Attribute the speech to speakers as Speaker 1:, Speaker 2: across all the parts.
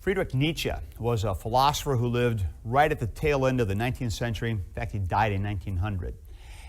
Speaker 1: Friedrich Nietzsche was a philosopher who lived right at the tail end of the 19th century. In fact, he died in 1900.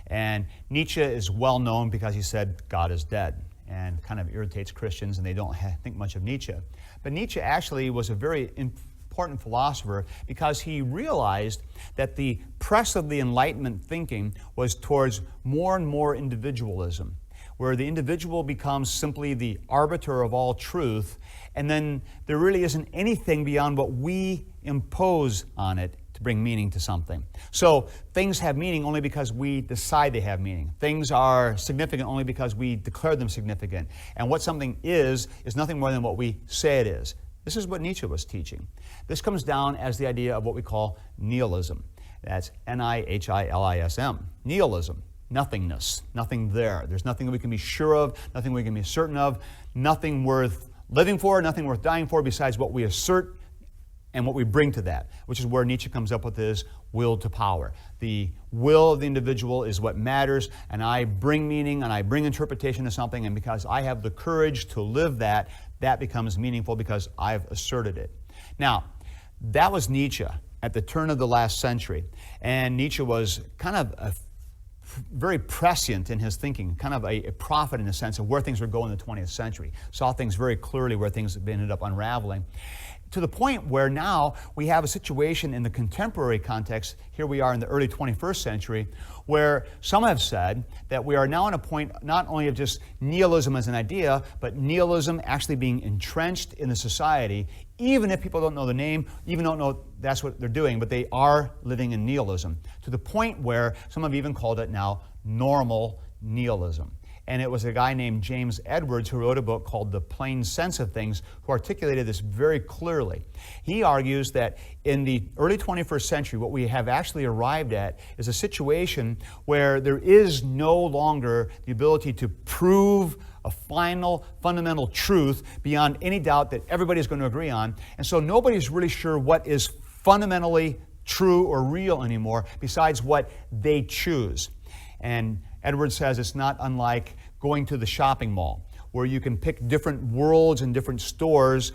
Speaker 1: And Nietzsche is well known because he said God is dead, and kind of irritates Christians, and they don't think much of Nietzsche. But Nietzsche actually was a very important philosopher because he realized that the press of the Enlightenment thinking was towards more and more individualism, where the individual becomes simply the arbiter of all truth, and then there really isn't anything beyond what we impose on it to bring meaning to something. So things have meaning only because we decide they have meaning. Things are significant only because we declare them significant. And what something is nothing more than what we say it is. This is what Nietzsche was teaching. This comes down as the idea of what we call nihilism. That's N-I-H-I-L-I-S-M. Nihilism. Nothingness. Nothing there. There's nothing that we can be sure of, nothing we can be certain of, nothing worth living for, nothing worth dying for besides what we assert and what we bring to that, which is where Nietzsche comes up with his will to power. The will of the individual is what matters, and I bring meaning and I bring interpretation to something, and because I have the courage to live that, that becomes meaningful because I've asserted it. Now, that was Nietzsche at the turn of the last century, and Nietzsche was kind of very prescient in his thinking, kind of a prophet in the sense of where things would go in the 20th century. Saw things very clearly where things ended up unraveling, to the point where now we have a situation in the contemporary context, here we are in the early 21st century, where some have said that we are now in a point not only of just nihilism as an idea, but nihilism actually being entrenched in the society, even if people don't know the name, even don't know that's what they're doing, but they are living in nihilism, to the point where some have even called it now normal nihilism. And it was a guy named James Edwards who wrote a book called The Plain Sense of Things, who articulated this very clearly. He argues that in the early 21st century, what we have actually arrived at is a situation where there is no longer the ability to prove a final, fundamental truth beyond any doubt that everybody's going to agree on. And so nobody's really sure what is fundamentally true or real anymore besides what they choose. And Edwards says it's not unlike going to the shopping mall, where you can pick different worlds and different stores,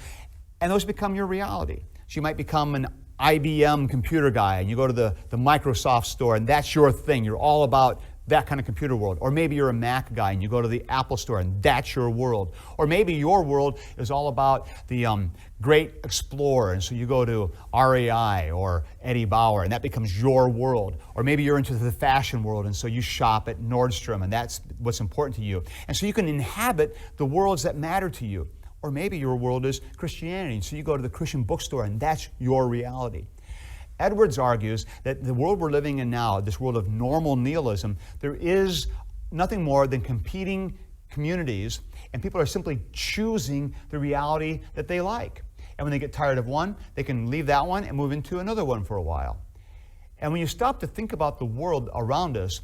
Speaker 1: and those become your reality. So you might become an IBM computer guy, and you go to the Microsoft store, and that's your thing. You're all about that kind of computer world. Or maybe you're a Mac guy, and you go to the Apple store, and that's your world. Or maybe your world is all about the great explorer, and so you go to REI or Eddie Bauer, and that becomes your world. Or maybe you're into the fashion world, and so you shop at Nordstrom, and that's what's important to you. And so you can inhabit the worlds that matter to you. Or maybe your world is Christianity, and so you go to the Christian bookstore, and that's your reality. Edwards argues that the world we're living in now, this world of normal nihilism, there is nothing more than competing communities, and people are simply choosing the reality that they like. And when they get tired of one, they can leave that one and move into another one for a while. And when you stop to think about the world around us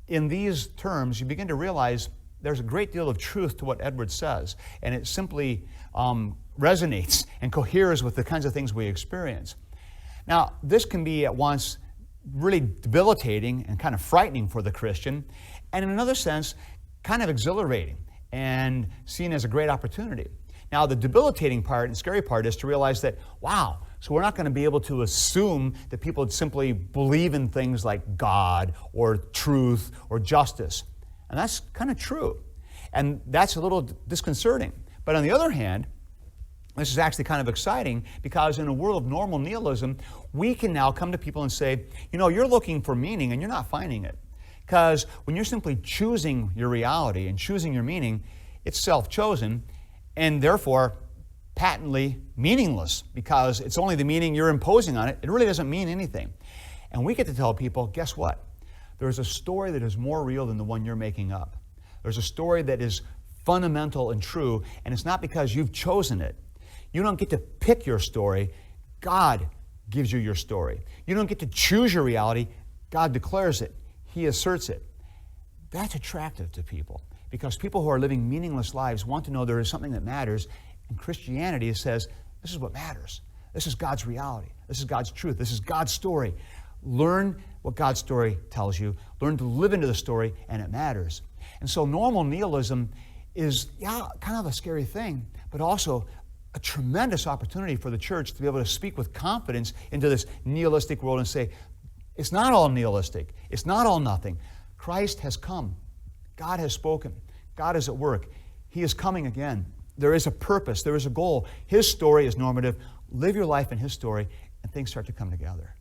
Speaker 1: in these terms, you begin to realize there's a great deal of truth to what Edwards says, and it simply resonates and coheres with the kinds of things we experience. Now, this can be at once really debilitating and kind of frightening for the Christian, and in another sense, kind of exhilarating and seen as a great opportunity. Now, the debilitating part and scary part is to realize that, wow, so we're not going to be able to assume that people simply believe in things like God or truth or justice. And that's kind of true. And that's a little disconcerting. But on the other hand, this is actually kind of exciting because in a world of normal nihilism, we can now come to people and say, you know, you're looking for meaning and you're not finding it. Because when you're simply choosing your reality and choosing your meaning, it's self-chosen and therefore patently meaningless because it's only the meaning you're imposing on it. It really doesn't mean anything. And we get to tell people, guess what? There's a story that is more real than the one you're making up. There's a story that is fundamental and true, and it's not because you've chosen it. You don't get to pick your story. God gives you your story. You don't get to choose your reality. God declares it. He asserts it. That's attractive to people because people who are living meaningless lives want to know there is something that matters, and Christianity says, this is what matters. This is God's reality. This is God's truth. This is God's story. Learn what God's story tells you. Learn to live into the story, and it matters. And so normal nihilism is, kind of a scary thing, but also a tremendous opportunity for the church to be able to speak with confidence into this nihilistic world and say, it's not all nihilistic. It's not all nothing. Christ has come. God has spoken. God is at work. He is coming again. There is a purpose. There is a goal. His story is normative. Live your life in His story, and things start to come together.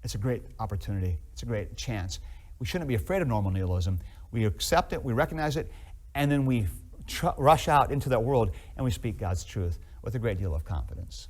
Speaker 1: It's a great opportunity. It's a great chance. We shouldn't be afraid of normal nihilism. We accept it, we recognize it, and then we rush out into that world and we speak God's truth with a great deal of confidence.